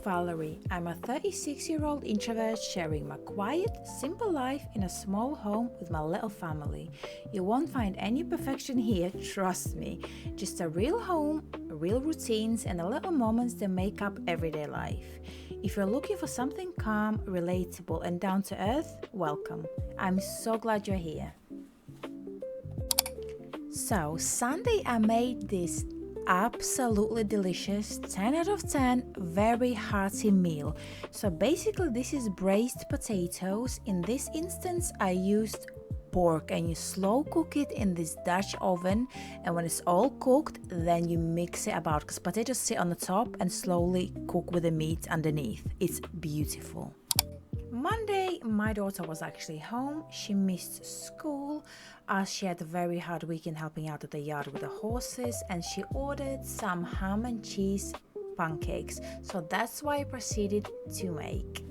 Valerie. I'm a 36-year-old introvert sharing my quiet, simple life in a small home with my little family. You won't find any perfection here, trust me. Just a real home, real routines, and the little moments that make up everyday life. If you're looking for something calm, relatable, and down to earth, welcome. I'm so glad you're here. So, Sunday I made this absolutely delicious 10 out of 10 very hearty meal. So basically this is braised potatoes. In this instance I used pork, and you slow cook it in this Dutch oven, and when it's all cooked then you mix it about, because potatoes sit on the top and slowly cook with the meat underneath. It's beautiful. Monday, my daughter was actually home. She missed school as she had a very hard weekend helping out at the yard with the horses, and she ordered some ham and cheese pancakes. So that's why I proceeded to make.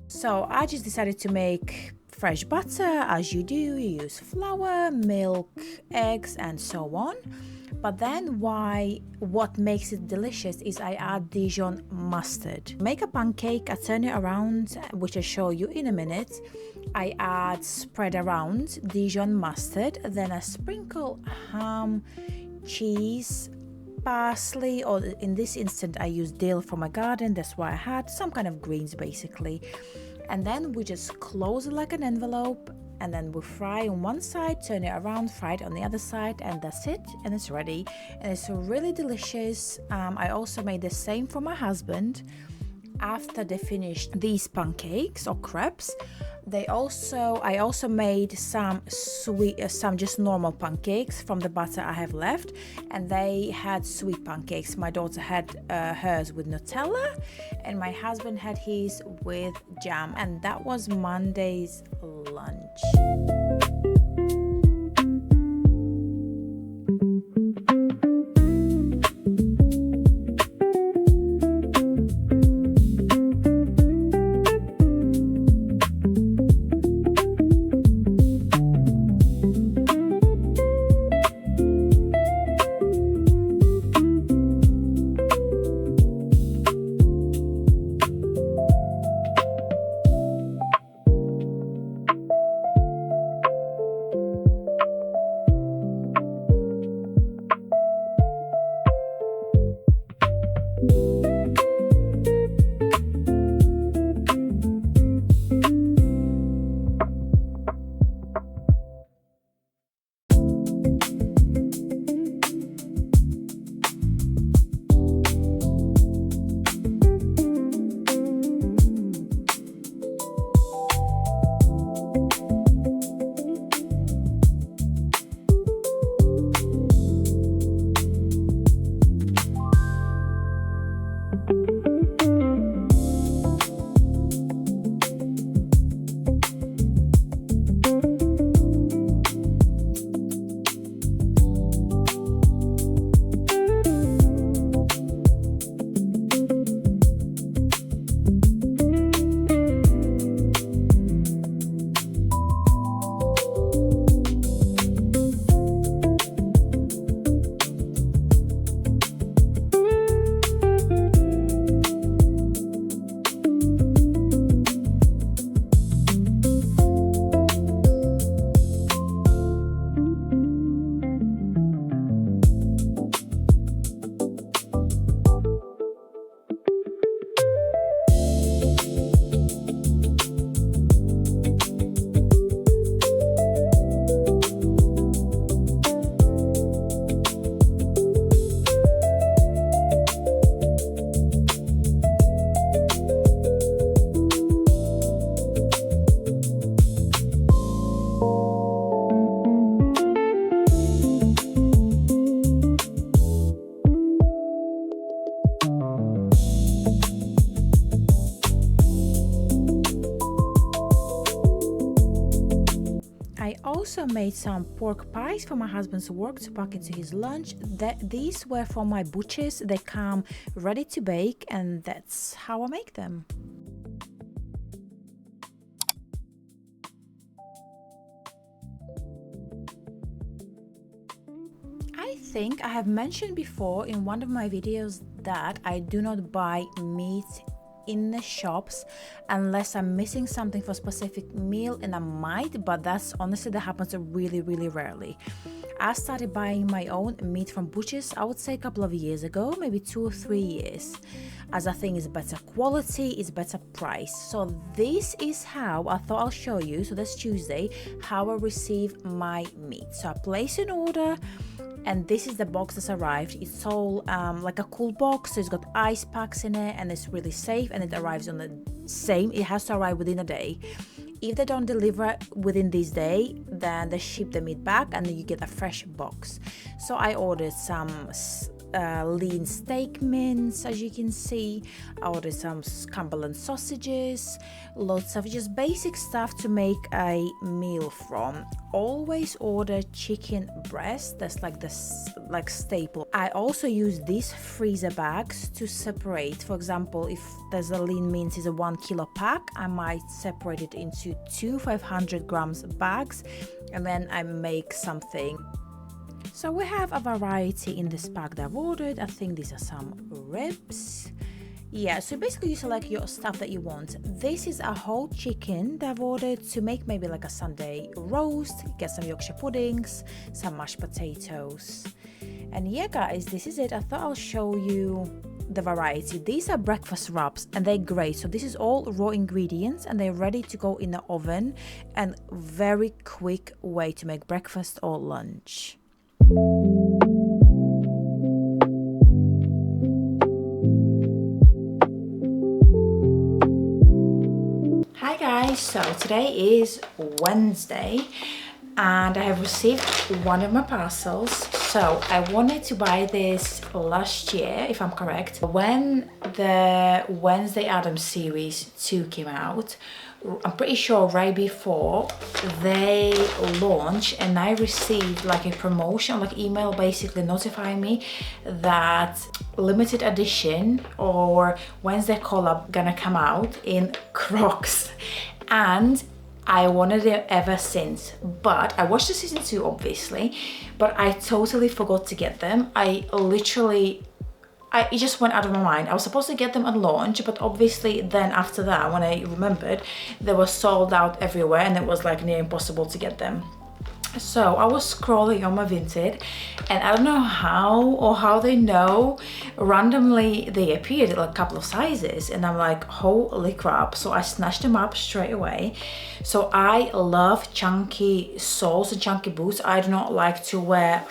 So I just decided to make fresh butter as you do. You use flour, milk, eggs, and so on. But then what makes it delicious is I add Dijon mustard. Make a pancake, I turn it around, which I'll show you in a minute. I spread around Dijon mustard, then I sprinkle ham, cheese, parsley, or in this instant I use dill from my garden, that's why I had some kind of greens basically. And then we just close it like an envelope, and then we fry on one side, turn it around, fry it on the other side, and that's it, and it's ready. And it's really delicious. I also made the same for my husband. After they finished these pancakes or crepes, I also made some just normal pancakes from the butter I have left, and they had sweet pancakes. My daughter had hers with Nutella, and my husband had his with jam, and that was Monday's lunch. I also made some pork pies for my husband's work to pack into his lunch. These were from my butchers. They come ready to bake, and that's how I make them. I think I have mentioned before in one of my videos that, I do not buy meat in the shops unless I'm missing something for a specific meal, and I might, but that's honestly, that happens really, really rarely. I started buying my own meat from butchers, I would say a couple of years ago, maybe 2 or 3 years, as I think it's better quality, it's better price. So this is how I thought I'll show you, so that's Tuesday, how I receive my meat. So I place an order, and this is the box that's arrived. It's all like a cool box, so it's got ice packs in it, and it's really safe, and it arrives on the same, it has to arrive within a day. If they don't deliver within this day, then they ship the meat back and then you get a fresh box. So I ordered some lean steak mince, as you can see. I ordered some Cumberland sausages, lots of just basic stuff to make a meal from. Always order chicken breast, that's like this like staple. I also use these freezer bags to separate. For example, if there's a lean mince is a 1 kilo pack, I might separate it into 2 500 grams bags, and then I make something. So we have a variety in this pack that I've ordered. I think these are some ribs. Yeah, so basically you select your stuff that you want. This is a whole chicken that I've ordered to make maybe like a Sunday roast, get some Yorkshire puddings, some mashed potatoes. And yeah guys, this is it. I thought I'll show you the variety. These are breakfast wraps and they're great. So this is all raw ingredients and they're ready to go in the oven, and very quick way to make breakfast or lunch. Hi guys, so today is Wednesday and I have received one of my parcels. So I wanted to buy this last year, if I'm correct, when the Wednesday Addams series 2 came out. I'm pretty sure right before they launched, and I received like a promotion, like email basically notifying me that limited edition or Wednesday collab gonna come out in Crocs, and I wanted it ever since. But I watched the season 2 obviously, but I totally forgot to get them. It just went out of my mind. I was supposed to get them at launch, but obviously then after that, when I remembered, they were sold out everywhere and it was like near impossible to get them. So I was scrolling on my Vinted, and I don't know how they know, randomly they appeared at like a couple of sizes, and I'm like, holy crap. So I snatched them up straight away. So I love chunky soles and chunky boots. I do not like to wear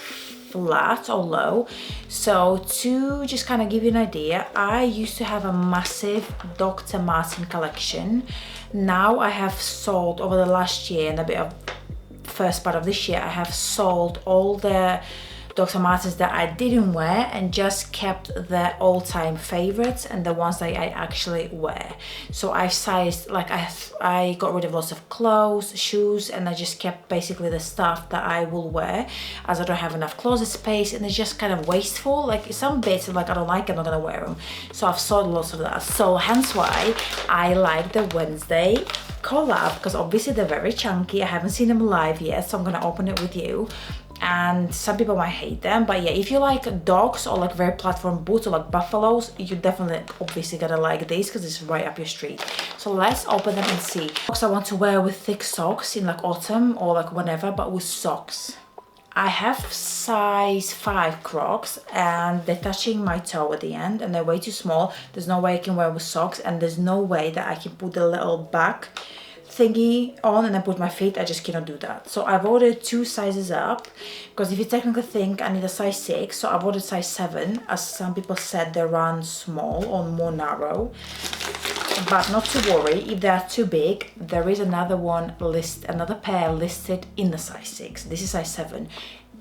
flat or low. So to just kind of give you an idea, I used to have a massive Dr. Martens collection. Now I have sold, over the last year and a bit of first part of this year, I have sold all the Dr. Martens that I didn't wear and just kept the all-time favorites and the ones that I actually wear. So I sized, like I got rid of lots of clothes, shoes, and I just kept basically the stuff that I will wear, as I don't have enough closet space and it's just kind of wasteful. Like some bits like I don't like, I'm not gonna wear them. So I've sold lots of that. So hence why I like the Wednesday collab, because obviously they're very chunky. I haven't seen them live yet, so I'm gonna open it with you. And some people might hate them, but yeah, if you like dogs or like very platform boots or like buffaloes, you definitely obviously gotta like these because it's right up your street. So let's open them and see. Socks I want to wear with thick socks in like autumn or like whenever, but with socks. I have size 5 Crocs and they're touching my toe at the end and they're way too small. There's no way I can wear with socks, and there's no way that I can put the little back thingy on and then put my feet. I just cannot do that. So I've ordered 2 sizes up, because if you technically think I need a size 6, so I've ordered size 7, as some people said they run small or more narrow. But not to worry, if they are too big, there is another pair listed in the size 6. This is size 7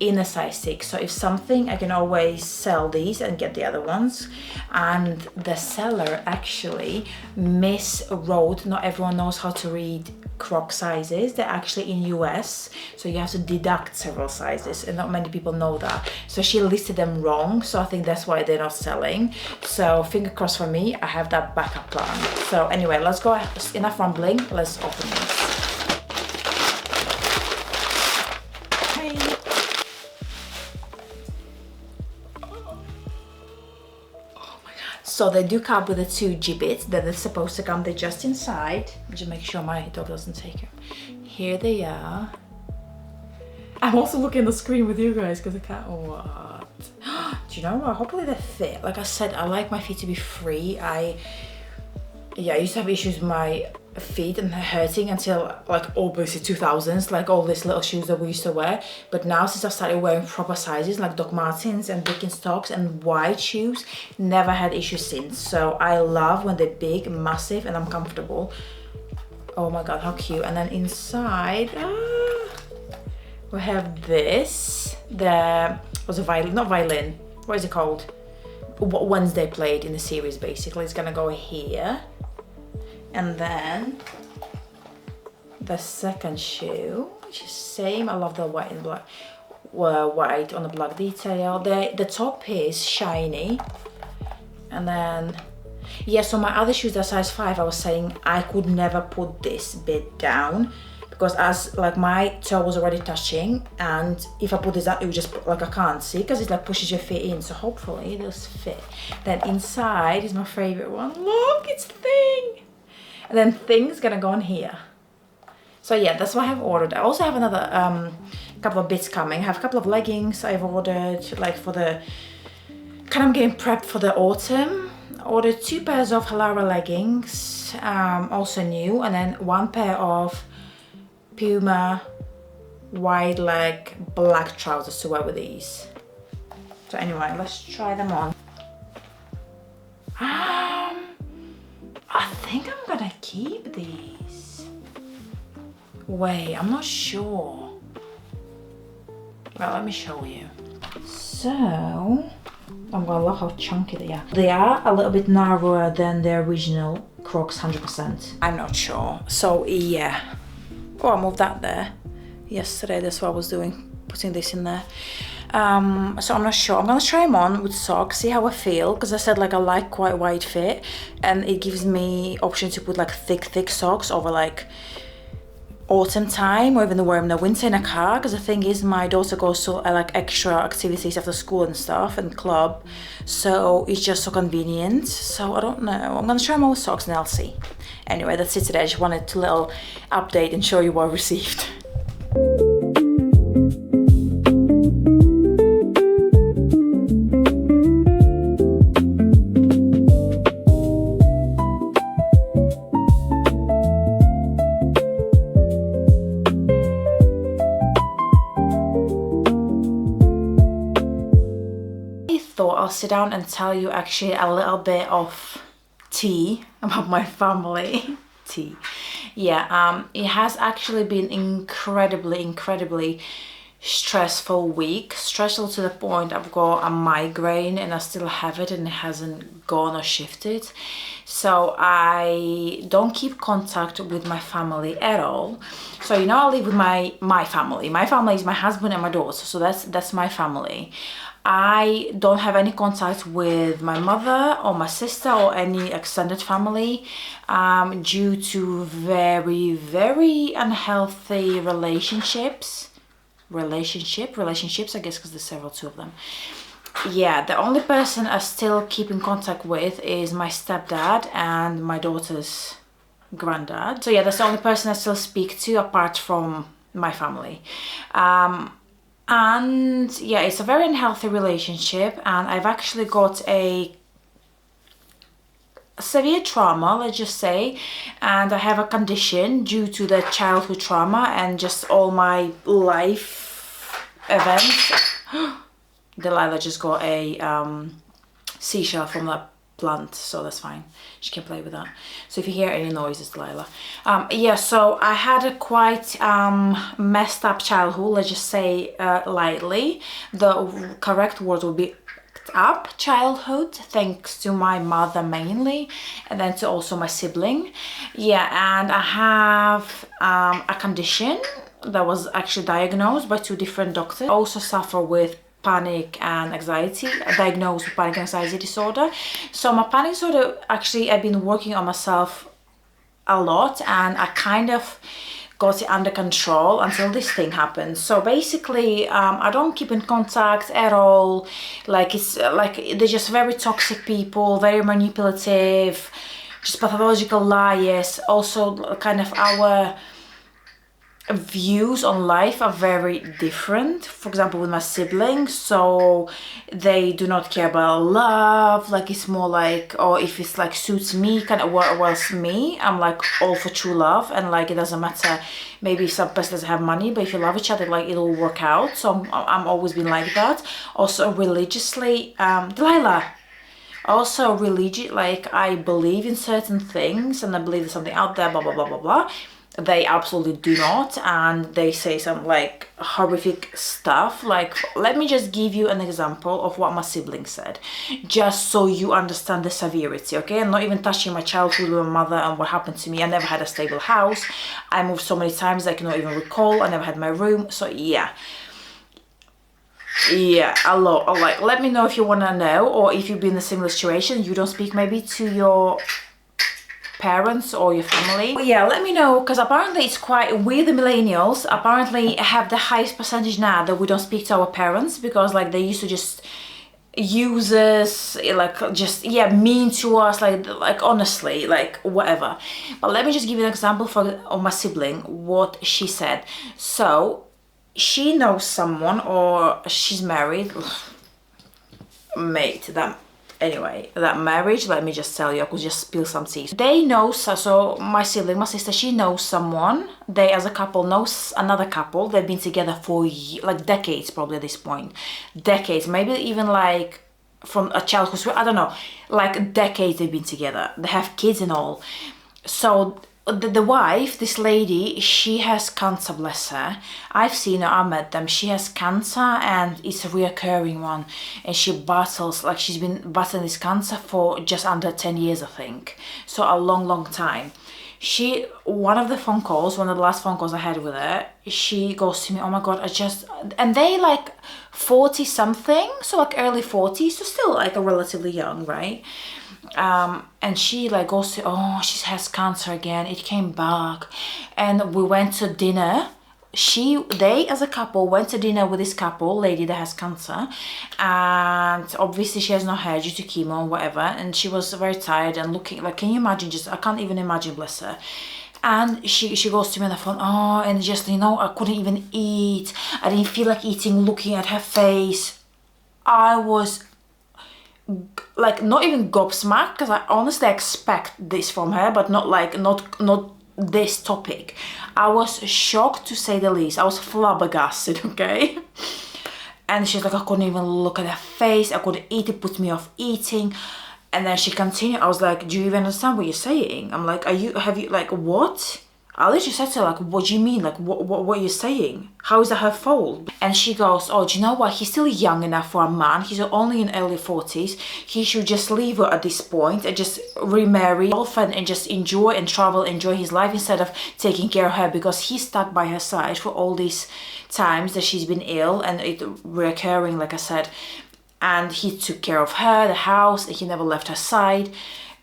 in a size 6. So if something, I can always sell these and get the other ones. And the seller actually miswrote, not everyone knows how to read Croc sizes. They're actually in US, so you have to deduct several sizes, and not many people know that. So she listed them wrong, so I think that's why they're not selling. So finger crossed for me, I have that backup plan. So anyway, let's go, enough rambling, let's open this. Oh So they do come with the 2 gibbets that they're supposed to come. They're just inside. Just make sure my dog doesn't take them. Here they are. I'm also looking at the screen with you guys because I can't. What? Do you know what? Hopefully they fit. Like I said, I like my feet to be free. I used to have issues with my feet and hurting until like obviously 2000s, like all these little shoes that we used to wear. But now since I've started wearing proper sizes like Doc Martens and Birkenstocks and wide shoes, never had issues since. So I love when they're big, massive, and I'm comfortable. Oh my god, how cute. And then inside we have this. There was a violin, not violin, what is it called? What Wednesday played in the series basically. It's gonna go here. And then the second shoe, which is same. I love the white and black, white on the black detail. The top is shiny. And then, yeah, so my other shoes are size 5. I was saying I could never put this bit down because as like my toe was already touching, and if I put this down, it would just like I can't see because it like pushes your feet in. So hopefully those fit. Then inside is my favorite one. Look, it's thing. And then thing's gonna go on here. So yeah, that's what I have ordered. I also have another couple of bits coming. I have a couple of leggings I've ordered, like for the kind of getting prepped for the autumn. I ordered 2 pairs of Halara leggings, also new, and then 1 pair of Puma wide leg black trousers to wear with these. So anyway, let's try them on. I think I'm gonna keep these. Wait, I'm not sure. Well, let me show you. So, I'm gonna love how chunky they are. They are a little bit narrower than the original Crocs 100%. I'm not sure. So yeah. Oh, I moved that there. Yesterday, that's what I was doing, putting this in there. So I'm not sure. I'm gonna try them on with socks, see how I feel, because I said like I like quite wide fit, and it gives me option to put like thick socks over like autumn time, or even wear them in the winter in a car, because the thing is my daughter goes to like extra activities after school and stuff and club, so it's just so convenient. So I don't know, I'm gonna try them on with socks and I'll see. Anyway, that's it today. I just wanted to little update and show you what I received. I'll sit down and tell you actually a little bit of tea about my family. Tea. Yeah, it has actually been incredibly stressful week. Stressful to the point I've got a migraine and I still have it and it hasn't gone or shifted. So I don't keep contact with my family at all. So you know, I live with my family. My family is my husband and my daughter, so that's my family. I don't have any contact with my mother or my sister or any extended family due to very unhealthy relationships, I guess, because there's several, 2 of them. Yeah, the only person I still keep in contact with is my stepdad and my daughter's granddad. So yeah, that's the only person I still speak to apart from my family. And yeah, it's a very unhealthy relationship, and I've actually got a severe trauma, let's just say, and I have a condition due to the childhood trauma and just all my life events. Delilah just got a seashell from that plant, so that's fine. She can play with that. So if you hear any noises, Delilah. Yeah, so I had a quite messed up childhood, let's just say lightly. The correct word would be up childhood, thanks to my mother mainly, and then to also my sibling. Yeah, and I have a condition that was actually diagnosed by 2 different doctors. I also suffer with panic and anxiety, diagnosed with panic and anxiety disorder. So my panic disorder, actually I've been working on myself a lot, and I kind of got it under control until this thing happened. So basically, I don't keep in contact at all. Like, it's like they're just very toxic people, very manipulative, just pathological liars. Also, kind of our views on life are very different. For example, with my siblings, so they do not care about love. Like, it's more like, or if it's like suits me, kind of, whilst me, I'm like all for true love, and like it doesn't matter. Maybe some person doesn't have money, but if you love each other, like it'll work out. So I'm always been like that. Also religiously, Delilah. Also religious, like I believe in certain things, and I believe there's something out there, blah blah blah blah blah. They absolutely do not, and they say some like horrific stuff. Like, let me just give you an example of what my sibling said, just so you understand the severity, okay? I'm not even touching my childhood with my mother and what happened to me. I never had a stable house. I moved so many times I cannot even recall. I never had my room. So yeah, a lot. Or like, let me know if you want to know, or if you've been in a similar situation, you don't speak maybe to your parents or your family. But yeah, let me know, because apparently it's quite, we the millennials apparently have the highest percentage now that we don't speak to our parents, because like they used to just use us, like just, yeah, mean to us, like honestly, like whatever. But let me just give you an example of my sibling, what she said. So she knows someone, or she's married. Mate, that marriage, let me just tell you, I could just spill some tea. They know, so my sibling, my sister, she knows someone. They as a couple knows another couple. They've been together for like decades, probably at this point. Decades, maybe even like from a childhood, I don't know, like decades they've been together. They have kids and all. So the wife, this lady, she has cancer, bless her. I've seen her, I met them. She has cancer, and it's a reoccurring one, and she battles, like she's been battling this cancer for just under 10 years, I think. So a long time. One of the last phone calls I had with her, she goes to me, oh my god, and they like 40 something, so like early 40s, so still like a relatively young, right? And she like goes to, oh, she has cancer again, it came back. And we went to dinner. They as a couple went to dinner with this lady that has cancer, and obviously she has no hair due to chemo and whatever, and she was very tired and looking like, can you imagine, just I can't even imagine, bless her. And she goes to me on the phone, oh, and just, you know, I couldn't even eat, I didn't feel like eating, looking at her face. I was like not even gobsmacked, because I honestly expect this from her, but not like not this topic. I was shocked, to say the least. I was flabbergasted, okay? And she's like, I couldn't even look at her face, I couldn't eat, it put me off eating. And then she continued. I was like, do you even understand what you're saying? I'm like, have you like, what? I literally said to her, like, what do you mean? Like, what are you saying? How is that her fault? And she goes, oh, do you know what? He's still young enough for a man. He's only in early 40s. He should just leave her at this point and just remarry, girlfriend, and just enjoy and travel, enjoy his life, instead of taking care of her, because he's stuck by her side for all these times that she's been ill, and it recurring, like I said. And he took care of her, the house, and he never left her side.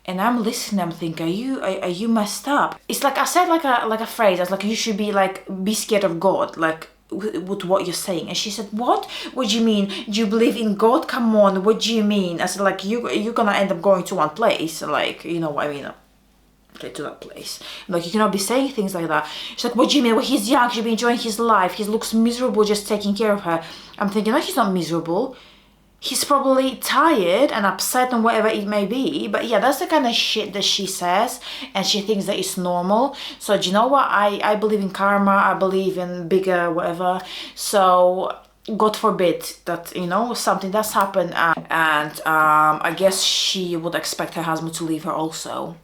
And I'm listening, I'm thinking, are you messed up? It's like I said, like a phrase. I was like, you should be scared of God, like with what you're saying. And she said, what do you mean? Do you believe in God? Come on, what do you mean? I said, like, you're gonna end up going to one place, like, you know what I mean? Okay, to that place. Like, you cannot be saying things like that. She's like, what do you mean? Well, he's young, he should be enjoying his life. He looks miserable just taking care of her. I'm thinking, no, he's not miserable. He's probably tired and upset and whatever it may be. But yeah, that's the kind of shit that she says, and she thinks that it's normal. So do you know what? I believe in karma. I believe in bigger whatever. So God forbid that, you know, something does happen, and I guess she would expect her husband to leave her also.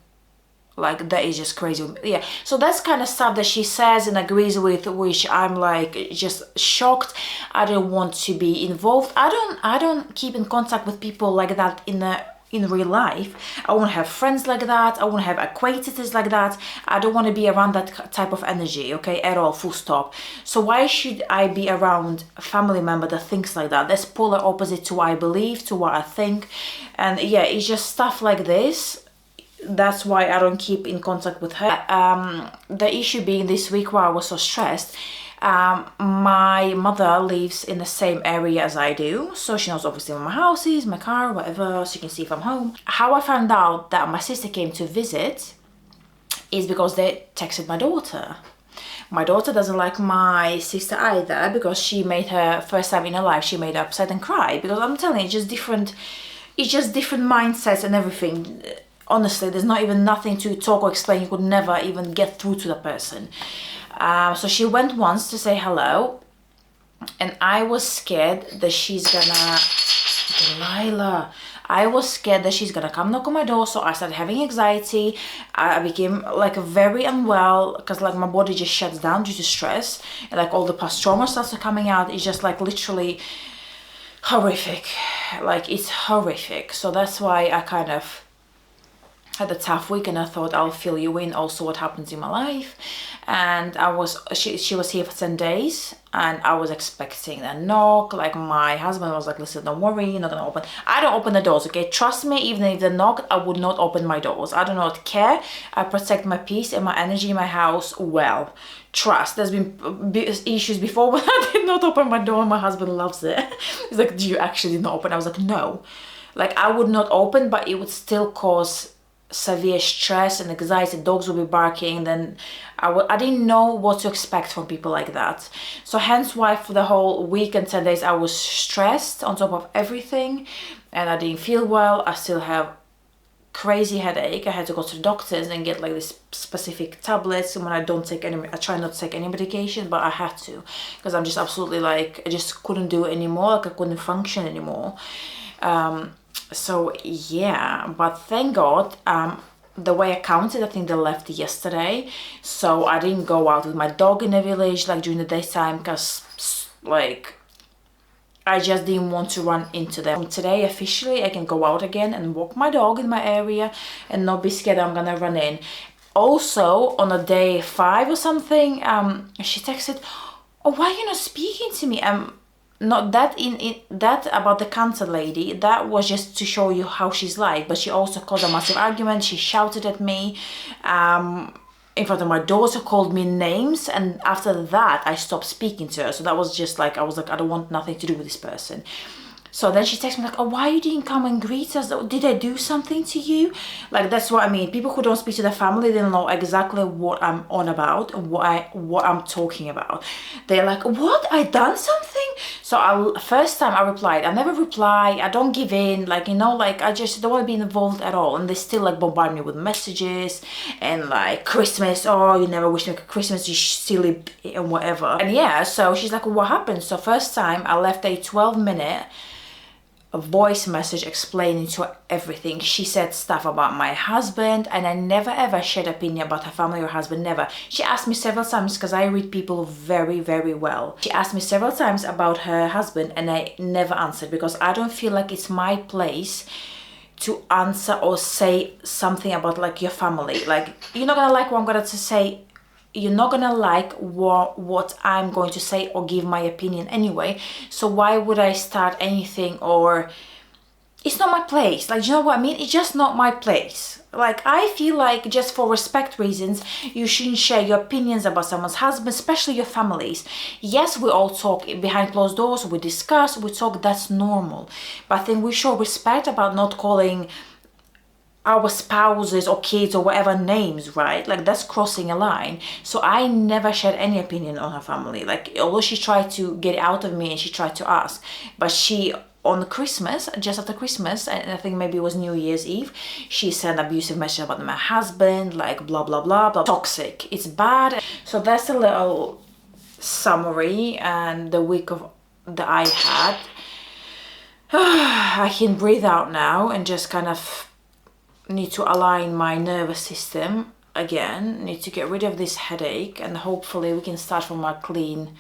Like, that is just crazy. Yeah, so that's kind of stuff that she says and agrees with, which I'm like just shocked. I don't want to be involved. I don't keep in contact with people like that in real life. I won't have friends like that. I won't have acquaintances like that. I don't want to be around that type of energy, okay, at all, full stop. So why should I be around a family member that thinks like that? That's polar opposite to what I believe, to what I think. And yeah, it's just stuff like this. that's why I don't keep in contact with her. The issue being this week where I was so stressed, my mother lives in the same area as I do, so she knows obviously where my house is, my car, whatever, so you can see if I'm home. How I found out that my sister came to visit is because they texted my daughter. My daughter doesn't like my sister either, because she made her, first time in her life, she made her upset and cry, because I'm telling you, it's just different mindsets and everything. Honestly, there's not even nothing to talk or explain. You could never even get through to the person. So she went once to say hello, and I was scared that she's gonna, Delilah, I was scared that she's gonna come knock on my door, so I started having anxiety. I became like very unwell, because like my body just shuts down due to stress, and like all the past trauma starts coming out. It's just like literally horrific, like it's horrific. So that's why I kind of had a tough week, and I thought I'll fill you in also what happens in my life. And she was here for 10 days, and I was expecting a knock. Like my husband was like, listen, don't worry, you're not gonna open. I don't open the doors, okay? Trust me, even if they knock, I would not open my doors. I do not care. I protect my peace and my energy in my house well. Trust. There's been issues before when I did not open my door, and my husband loves it. He's like, do you actually not open? I was like, no. Like I would not open, but it would still cause severe stress and anxiety. Dogs will be barking, then I didn't know what to expect from people like that. So hence why for the whole week and 10 days I was stressed on top of everything, and I didn't feel well. I still have crazy headache. I had to go to the doctors and get like this specific tablets, and when I try not to take any medication, but I had to, because I'm just absolutely like, I just couldn't do it anymore. Like I couldn't function anymore. So yeah, but thank God, the way I counted, I think they left yesterday, so I didn't go out with my dog in the village like during the daytime, because like I just didn't want to run into them. Today officially I can go out again and walk my dog in my area and not be scared I'm gonna run in. Also on a day 5 or something, she texted, oh, why are you not speaking to me? Not that that about the cancer lady, that was just to show you how she's like, but she also caused a massive argument. She shouted at me in front of my daughter, called me names, and after that I stopped speaking to her. So that was just like, I was like, I don't want nothing to do with this person. So then she texted me like, oh, why you didn't come and greet us? Did I do something to you? Like, that's what I mean. People who don't speak to their family, they don't know exactly what I'm on about and what I'm talking about. They're like, what? I done something? So first time I replied. I never reply. I don't give in. Like, you know, like I just don't want to be involved at all. And they still like bombard me with messages and like, Christmas, oh, you never wish me a Christmas, you silly and whatever. And yeah, so she's like, well, what happened? So first time I left a 12-minute a voice message explaining to her everything. She said stuff about my husband, and I never ever shared opinion about her family or husband, never. She asked me several times, because I read people very, very well. She asked me several times about her husband, and I never answered, because I don't feel like it's my place to answer or say something about like your family. Like, you're not gonna like what I'm gonna say. You're not gonna like what I'm going to say or give my opinion anyway, so why would I start anything? Or it's not my place. Like, you know what I mean? It's just not my place. Like, I feel like just for respect reasons, you shouldn't share your opinions about someone's husband, especially your families. Yes, we all talk behind closed doors, we discuss, we talk, that's normal, but I think we show respect about not calling our spouses or kids or whatever names, right? Like, that's crossing a line. So I never shared any opinion on her family. Like, although she tried to get it out of me and she tried to ask, but she, on Christmas, just after Christmas, and I think maybe it was New Year's Eve, she sent abusive message about my husband, like blah blah blah blah, toxic, it's bad. So that's a little summary and the week of that I had. I can breathe out now and just kind of need to align my nervous system again, need to get rid of this headache, and hopefully we can start from a clean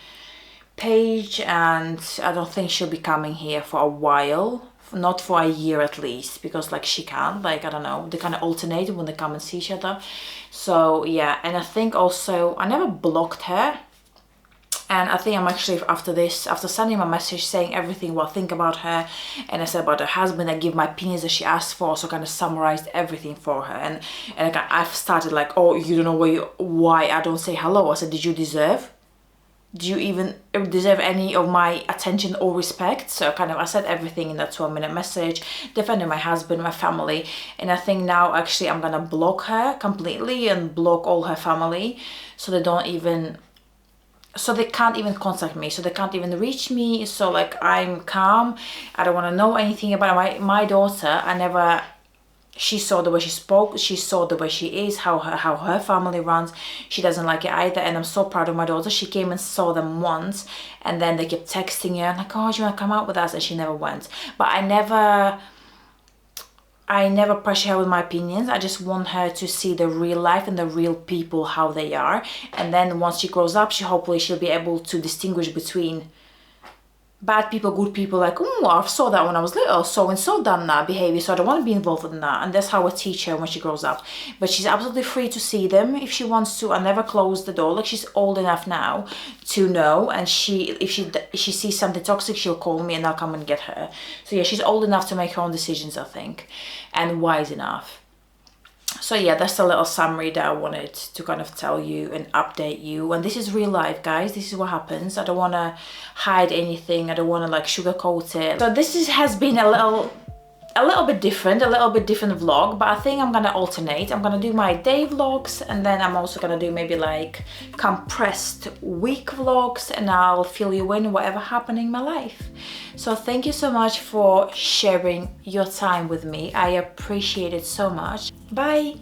page. And I don't think she'll be coming here for a while, not for a year at least, because like she can't, like, I don't know, they kind of alternate when they come and see each other. So yeah, and I think also I never blocked her, And I think I'm actually, after sending my message saying everything what I think about her, and I said about her husband, I give my opinions that she asked for, so kind of summarized everything for her. And I've started like, oh, you don't know why I don't say hello. I said, do you even deserve any of my attention or respect? So kind of I said everything in that 12-minute message, defending my husband, my family. And I think now actually I'm gonna block her completely and block all her family, so they can't even contact me, so they can't even reach me. So like, I'm calm. I don't want to know anything about my daughter. She saw the way she spoke, she saw the way she is, how her family runs. She doesn't like it either, and I'm so proud of my daughter. She came and saw them once, and then they kept texting her like, oh, do you want to come out with us? And she never went. But I never pressure her with my opinions. I just want her to see the real life and the real people, how they are. And then once she grows up, hopefully she'll be able to distinguish between bad people, good people. Like, oh, I saw that when I was little, so and so done that behavior, so I don't want to be involved in that. And that's how I teach her when she grows up. But she's absolutely free to see them if she wants to. I never close the door. Like, she's old enough now to know, and if she sees something toxic, she'll call me and I'll come and get her. So yeah, she's old enough to make her own decisions, I think, and wise enough. So yeah, that's a little summary that I wanted to kind of tell you and update you. And this is real life, guys. This is what happens. I don't want to hide anything. I don't want to like sugarcoat it. So this has been a little bit different vlog, but I think I'm gonna alternate. I'm gonna do my day vlogs, and then I'm also gonna do maybe like compressed week vlogs, and I'll fill you in whatever happened in my life. So thank you so much for sharing your time with me. I appreciate it so much. Bye.